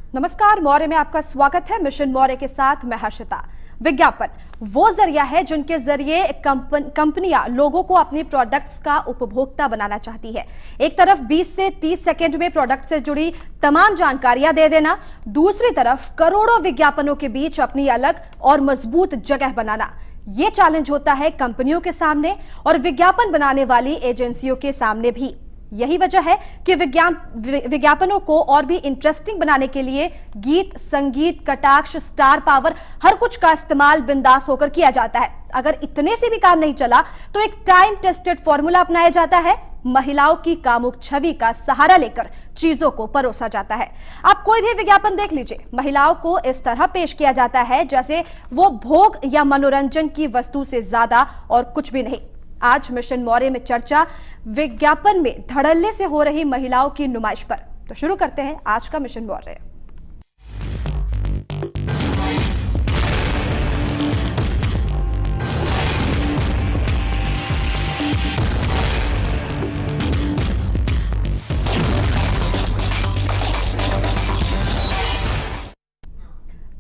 नमस्कार, मौर्य में आपका स्वागत है। मिशन मौर्य के साथ मैं हर्षिता। विज्ञापन वो जरिया है जिनके जरिए कंपनियां लोगों को अपनी प्रोडक्ट्स का उपभोक्ता बनाना चाहती है। एक तरफ 20 से 30 सेकंड में प्रोडक्ट से जुड़ी तमाम जानकारियां दे देना, दूसरी तरफ करोड़ों विज्ञापनों के बीच अपनी अलग और मजबूत जगह बनाना। ये चैलेंज होता है कंपनियों के सामने और विज्ञापन बनाने वाली एजेंसियों के सामने भी। यही वजह है कि विज्ञापनों को और भी इंटरेस्टिंग बनाने के लिए गीत, संगीत, कटाक्ष, स्टार पावर, हर कुछ का इस्तेमाल बिंदास होकर किया जाता है। अगर इतने से भी काम नहीं चला तो एक टाइम टेस्टेड फॉर्मूला अपनाया जाता है। महिलाओं की कामुक छवि का सहारा लेकर चीजों को परोसा जाता है। आप कोई भी विज्ञापन देख लीजिए, महिलाओं को इस तरह पेश किया जाता है जैसे वो भोग या मनोरंजन की वस्तु से ज्यादा और कुछ भी नहीं। आज मिशन मौर्य में चर्चा विज्ञापन में धड़ल्ले से हो रही महिलाओं की नुमाइश पर। तो शुरू करते हैं आज का मिशन मौर्य।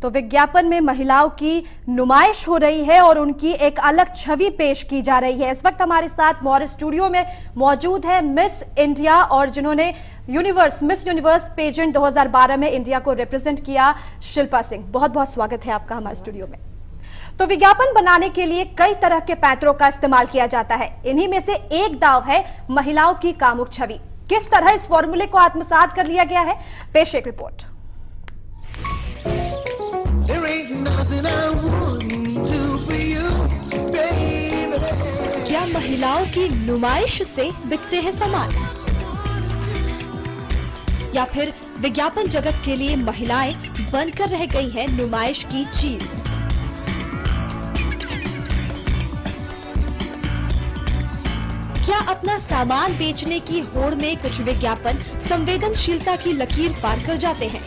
तो विज्ञापन में महिलाओं की नुमाइश हो रही है और उनकी एक अलग छवि पेश की जा रही है। इस वक्त हमारे साथ मौर्य स्टूडियो में मौजूद है मिस इंडिया और जिन्होंने मिस यूनिवर्स पेजेंट 2012 में इंडिया को रिप्रेजेंट किया, शिल्पा सिंह। बहुत बहुत स्वागत है आपका हमारे स्टूडियो में। तो विज्ञापन बनाने के लिए कई तरह के पैंतरों का इस्तेमाल किया जाता है। इन्हीं में से एक दाव है महिलाओं की कामुक छवि। किस तरह इस फॉर्मूले को आत्मसात कर लिया गया है, पेश एक रिपोर्ट। क्या महिलाओं की नुमाइश से बिकते हैं सामान, या फिर विज्ञापन जगत के लिए महिलाएं बनकर रह गई हैं नुमाइश की चीज? क्या अपना सामान बेचने की होड़ में कुछ विज्ञापन संवेदनशीलता की लकीर पार कर जाते हैं?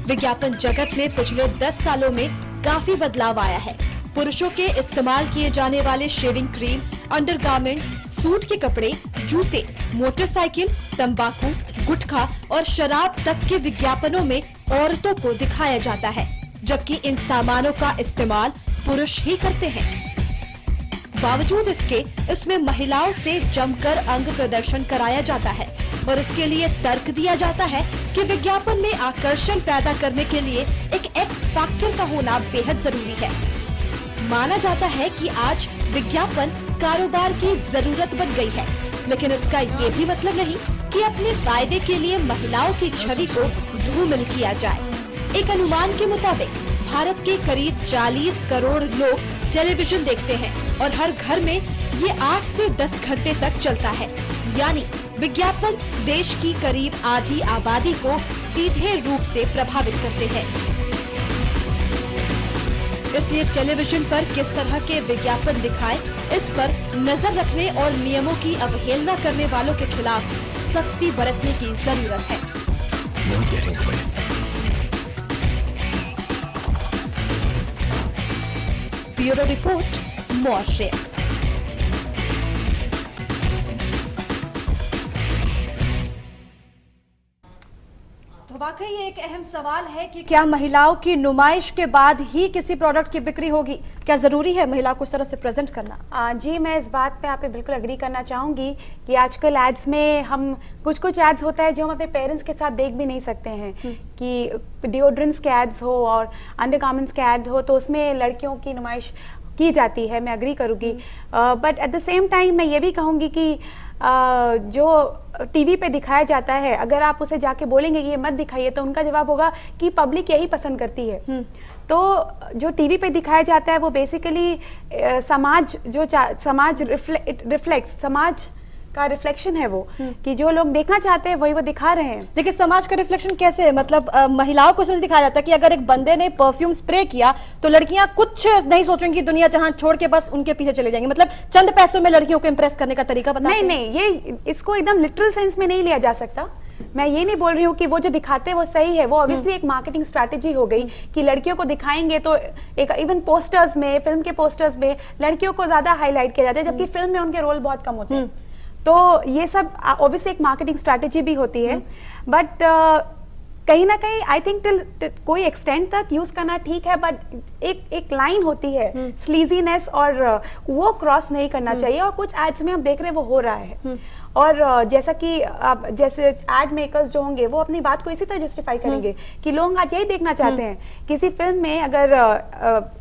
विज्ञापन जगत में पिछले 10 सालों में काफी बदलाव आया है। पुरुषों के इस्तेमाल किए जाने वाले शेविंग क्रीम, अंडरगारमेंट्स, सूट के कपड़े, जूते, मोटरसाइकिल, तंबाकू, गुटखा और शराब तक के विज्ञापनों में औरतों को दिखाया जाता है, जबकि इन सामानों का इस्तेमाल पुरुष ही करते हैं। बावजूद इसके इसमें महिलाओं से जमकर अंग प्रदर्शन कराया जाता है और इसके लिए तर्क दिया जाता है कि विज्ञापन में आकर्षण पैदा करने के लिए एक एक्स फैक्टर का होना बेहद जरूरी है। माना जाता है कि आज विज्ञापन कारोबार की जरूरत बन गई है, लेकिन इसका ये भी मतलब नहीं कि अपने फायदे के लिए महिलाओं की छवि को धूमिल किया जाए। एक अनुमान के मुताबिक भारत के करीब 40 करोड़ लोग टेलीविजन देखते हैं और हर घर में ये 8 से 10 घंटे तक चलता है। यानी विज्ञापन देश की करीब आधी आबादी को सीधे रूप से प्रभावित करते हैं। इसलिए टेलीविजन पर किस तरह के विज्ञापन दिखाएं, इस पर नजर रखने और नियमों की अवहेलना करने वालों के खिलाफ सख्ती बरतने की जरूरत है। Bureau report, Maurya. तो वाकई ये एक अहम सवाल है कि क्या महिलाओं की नुमाइश के बाद ही किसी प्रोडक्ट की बिक्री होगी? क्या जरूरी है महिला को इस तरह से प्रेजेंट करना? जी, मैं इस बात पे आप पे बिल्कुल अग्री करना चाहूँगी कि आजकल एड्स में हम कुछ एड्स होता है जो हम अपने पेरेंट्स के साथ देख भी नहीं सकते हैं, कि डिओड्रेंट्स के एड्स हो और अंडरगारमेंट्स के एड हो, तो उसमें लड़कियों की नुमाइश की जाती है। मैं अग्री करूँगी, but at the same time मैं ये भी कहूँगी कि जो टीवी पे दिखाया जाता है, अगर आप उसे जाके बोलेंगे कि ये मत दिखाइए, तो उनका जवाब होगा कि पब्लिक यही पसंद करती है। तो जो टीवी पे दिखाया जाता है वो बेसिकली समाज रिफ्लेक्ट्स, समाज का रिफ्लेक्शन है वो, कि जो लोग देखना चाहते हैं वही वो दिखा रहे हैं। लेकिन समाज का रिफ्लेक्शन कैसे है? मतलब महिलाओं को सिर्फ दिखाया जाता है कि अगर एक बंदे ने परफ्यूम स्प्रे किया तो लड़कियां कुछ नहीं सोचेंगी, दुनिया जहां छोड़ के बस उनके पीछे चले जाएंगी। मतलब चंद पैसों में लड़कियों को इंप्रेस करने का तरीका बताते हैं। नहीं, ये इसको एकदम लिटरल सेंस में नहीं लिया जा सकता। मैं ये नहीं बोल रही हूँ कि वो जो दिखाते हैं वो सही है, वो ऑब्वियसली एक मार्केटिंग स्ट्रैटेजी हो गई कि लड़कियों को दिखाएंगे तो एक इवन पोस्टर्स में, फिल्म के पोस्टर्स में लड़कियों को ज्यादा हाईलाइट किया जाता है, जबकि फिल्म में उनके रोल बहुत कम होते हैं। तो ये सब ऑब्वियसली एक मार्केटिंग स्ट्रैटेजी भी होती है। बट कहीं ना कहीं आई थिंक टिल कोई एक्सटेंड तक यूज करना ठीक है, बट एक लाइन होती है स्लीजीनेस, और वो क्रॉस नहीं करना चाहिए। और कुछ एड्स में हम देख रहे हैं वो हो रहा है। और जैसा कि जैसे एड मेकर्स जो होंगे वो अपनी बात को इसी तरह जस्टिफाई करेंगे कि लोग आज यही देखना चाहते हैं। किसी फिल्म में अगर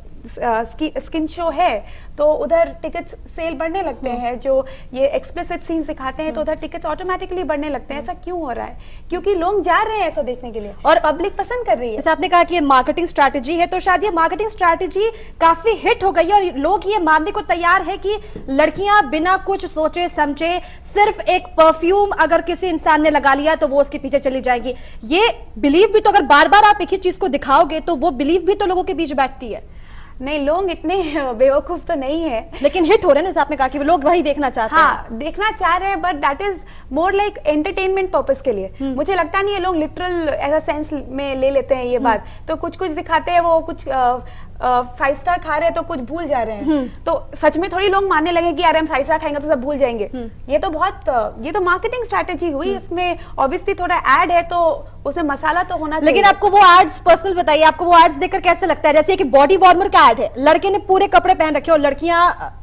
स्किन शो है तो उधर टिकट्स सेल बढ़ने लगते हैं, जो ये एक्सप्लिसिट सीन्स दिखाते हैं तो उधर टिकट्स ऑटोमेटिकली बढ़ने लगते हैं। ऐसा क्यों हो रहा है? क्योंकि लोग जा रहे हैं ऐसा देखने के लिए और पब्लिक पसंद कर रही है। जैसे आपने कहा कि ये मार्केटिंग स्ट्रैटेजी है, तो शायद ये मार्केटिंग स्ट्रैटेजी काफी हिट हो गई है और लोग ये मानने को तैयार है कि लड़कियां बिना कुछ सोचे समझे सिर्फ एक परफ्यूम अगर किसी इंसान ने लगा लिया तो वो उसके पीछे चली जाएगी। ये बिलीव भी तो अगर बार बार आप एक ही चीज को दिखाओगे तो वो बिलीव भी तो लोगों के बीच बैठती है। नहीं, लोग इतने बेवकूफ तो नहीं है, लेकिन हिट हो रहे हैं। जैसे आपने कहा कि लोग वही देखना चाहते हैं। हाँ, देखना चाह रहे हैं, but that is more like entertainment purpose के लिए। मुझे लगता नहीं है लोग लिटरल ऐसा सेंस में ले लेते हैं ये बात। तो कुछ कुछ दिखाते हैं, वो कुछ 5 स्टार खा रहे हैं तो कुछ भूल जा रहे हैं। तो सच में थोड़ी लोग मानने लगे कि यार हम 5 स्टार खाएंगे तो सब भूल जाएंगे। ये तो मार्केटिंग स्ट्रैटेजी हुई। इसमें ऑब्वियसली थोड़ा एड है तो उसमें मसाला तो होना चाहिए। लेकिन आपको वो एड्स पर्सनल बताइए, आपको वो एड्स देखकर कैसे लगता है? जैसे कि बॉडी वार्मर का एड है, लड़के ने पूरे कपड़े पहन रखे और लड़कियां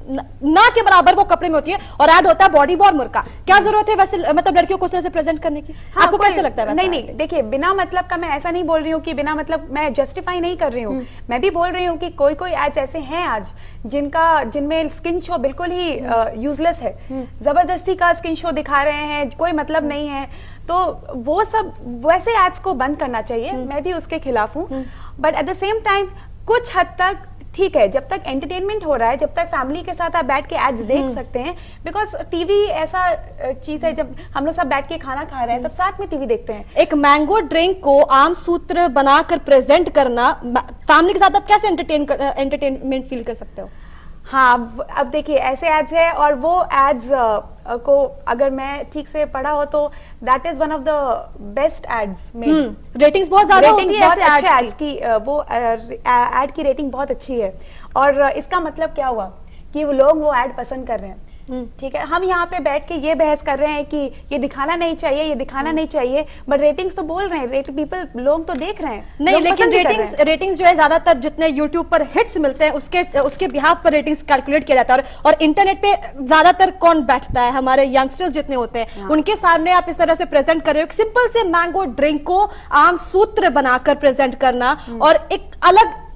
ना के बराबर वो कपड़े में होती है और एड होता है बॉडी वार्मर का। क्या जरूरत है वैसे मतलब लड़कियों को उस तरह से प्रेजेंट करने की? हाँ, आपको कैसे लगता है? नहीं, देखिए, बिना मतलब का मैं ऐसा नहीं बोल रही हूँ कि बिना मतलब मैं जस्टिफाई नहीं कर रही हूँ। मैं भी बोल रही हूँ कि कोई एड्स ऐसे हैं आज जिनमें स्किन शो बिल्कुल ही यूजलेस है। जबरदस्ती का स्किन शो दिखा रहे हैं, कोई मतलब नहीं है। तो वो सब वैसे एड्स को बंद करना चाहिए। मैं भी उसके खिलाफ हूँ, but at the same time कुछ हद तक ठीक है, जब तक एंटरटेनमेंट हो रहा है, जब तक फैमिली के साथ आप बैठ के एड्स देख सकते हैं। बिकॉज टीवी ऐसा चीज है, जब हम लोग सब बैठ के खाना खा रहे हैं तब साथ में टीवी देखते हैं। एक मैंगो ड्रिंक को आम सूत्र बनाकर प्रेजेंट करना, फैमिली के साथ आप कैसे एंटरटेनमेंट फील कर सकते हो? हाँ, अब देखिए ऐसे एड्स है, और वो एड्स को अगर मैं ठीक से पढ़ा हो तो that is one of the best ads में। रेटिंग्स बहुत ज्यादा होती है ऐसे एड्स की। वो एड की रेटिंग बहुत अच्छी है। और इसका मतलब क्या हुआ कि वो लोग वो एड पसंद कर रहे हैं। ठीक है, हम यहाँ पे बैठ के ये बहस कर रहे हैं कि ये दिखाना नहीं चाहिए, ये दिखाना नहीं चाहिए, बट रेटिंग्स तो बोल रहे हैं, पीपल लोग तो देख रहे हैं। नहीं, लेकिन रेटिंग्स जो है ज्यादातर जितने यूट्यूब पर हिट्स मिलते हैं उसके बिहाफ पर रेटिंग्स कैलकुलेट किया जाता है। और इंटरनेट पे ज्यादातर कौन बैठता है? हमारे यंगस्टर्स जितने होते हैं, उनके सामने आप इस तरह से प्रेजेंट कर रहे हो। सिंपल से मैंगो ड्रिंक को आम सूत्र बनाकर प्रेजेंट करना, और एक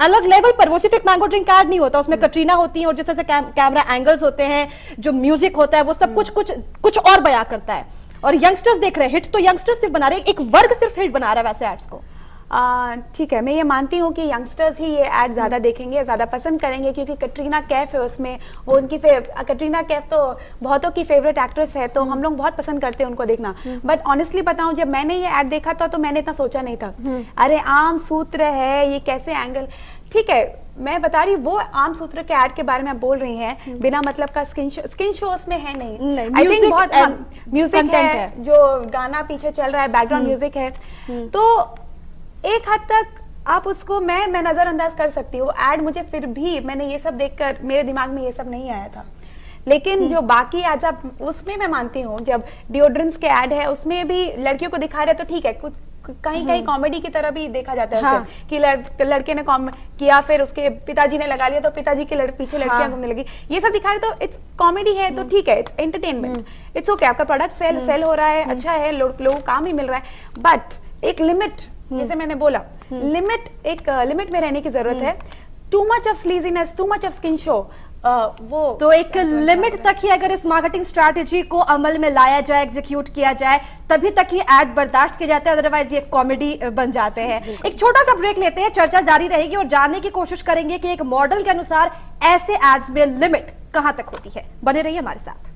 अलग लेवल पर। वो सिर्फ एक मैंगो ड्रिंक ऐड नहीं होता, उसमें कटरीना होती है और जिस तरह से कैमरा एंगल्स होते हैं, जो म्यूजिक होता है, वो सब कुछ और बयां करता है। और यंगस्टर्स देख रहे हैं, हिट तो यंगस्टर्स सिर्फ बना रहे हैं, एक वर्ग सिर्फ हिट बना रहा है वैसे एड्स को। ठीक है, मैं ये मानती हूँ कि यंगस्टर्स ही ये एड ज्यादा देखेंगे, ज्यादा पसंद करेंगे, क्योंकि कटरीना कैफ है उसमें। वो उनकी कटरीना कैफ तो बहुतों की फेवरेट एक्ट्रेस है, तो हम लोग बहुत पसंद करते हैं उनको देखना। बट ऑनेस्टली बताऊं, जब मैंने ये एड देखा था तो मैंने इतना सोचा नहीं था। अरे आम सूत्र है, ये कैसे एंगल। ठीक है, मैं बता रही हूँ वो आम सूत्र के ऐड के बारे में आप बोल रही हैं, बिना मतलब का स्किन शो उसमें है नहीं। आई थिंक बहुत म्यूजिक है, जो गाना पीछे चल रहा है, बैकग्राउंड म्यूजिक है, तो एक हद तक आप उसको मैं नजरअंदाज कर सकती हूँ। ऐड मुझे फिर भी, मैंने ये सब देखकर मेरे दिमाग में ये सब नहीं आया था। लेकिन जो बाकी आज आप उसमें मैं मानती हूँ, जब डिओड्रेंट्स के ऐड है उसमें भी लड़कियों को दिखा रहे तो ठीक है, कुछ कहीं कॉमेडी की तरह भी देखा जाता है। हाँ। कि लड़के ने किया, फिर उसके पिताजी ने लगा लिया तो पिताजी के पीछे लड़कियां घूमने लगी, ये सब दिखा रहे तो इट्स कॉमेडी है, तो ठीक है, इट्स एंटरटेनमेंट, इट्स ओके। आपका प्रोडक्ट सेल हो रहा है, अच्छा है, लोगों को काम ही मिल रहा है, बट एक लिमिट, जैसे मैंने बोला, लिमिट में रहने की जरूरत है। Too much of sleaziness, too much of skin show, वो तो एक लिमिट तक ही अगर इस मार्केटिंग स्ट्रैटेजी को अमल में लाया जाए, एग्जीक्यूट किया जाए, तभी तक ही एड बर्दाश्त किए जाते हैं, अदरवाइज ये कॉमेडी बन जाते हैं। एक छोटा सा ब्रेक लेते हैं, चर्चा जारी रहेगी और जानने की कोशिश करेंगे कि एक मॉडल के अनुसार ऐसे एड्स में लिमिट कहां तक होती है। बने रहिए हमारे साथ।